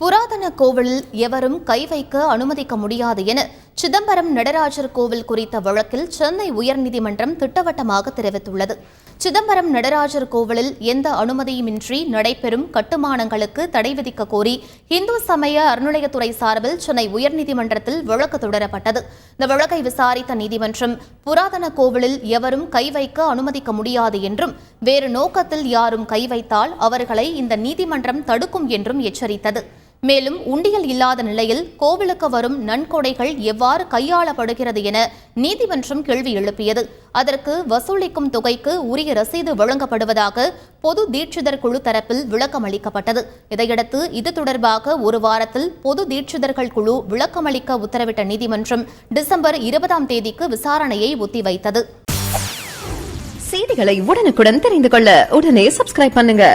புராதன கோவிலில் எவரும் கை வைக்க அனுமதிக்க முடியாது என சிதம்பரம் நடராஜர் கோவில் குறித்த வழக்கில் சென்னை உயர்நீதிமன்றம் திட்டவட்டமாக தெரிவித்துள்ளது. சிதம்பரம் நடராஜர் கோவிலில் எந்த அனுமதியுமின்றி நடைபெறும் கட்டுமானங்களுக்கு தடை விதிக்க கோரி இந்து சமய அறநிலையத்துறை சார்பில் சென்னை உயர்நீதிமன்றத்தில் வழக்கு தொடரப்பட்டது. இந்த வழக்கை விசாரித்த நீதிமன்றம் புராதன கோவிலில் எவரும் கை வைக்க அனுமதிக்க முடியாது என்றும் வேறு நோக்கத்தில் யாரும் கை வைத்தால் அவர்களை இந்த நீதிமன்றம் தடுக்கும் என்றும் எச்சரித்தது. மேலும் உண்டியல் இல்லாத நிலையில் கோவிலுக்கு வரும் நன்கொடைகள் எவ்வாறு கையாளப்படுகிறது என நீதிமன்றம் கேள்வி எழுப்பியது. அதற்கு வசூலிக்கும் தொகைக்கு உரிய ரசீது வழங்கப்படுவதாக பொது தீட்சிதர் குழு தரப்பில் விளக்கம் அளிக்கப்பட்டது. இதையடுத்து இது தொடர்பாக ஒரு வாரத்தில் பொது தீட்சிதர்கள் குழு விளக்கமளிக்க உத்தரவிட்ட நீதிமன்றம் டிசம்பர் 20ஆம் தேதிக்கு விசாரணையை ஒத்திவைத்தது. செய்திகளை உடனுக்குடன் தெரிந்து கொள்ள உடனே சப்ஸ்கிரைப் பண்ணுங்க.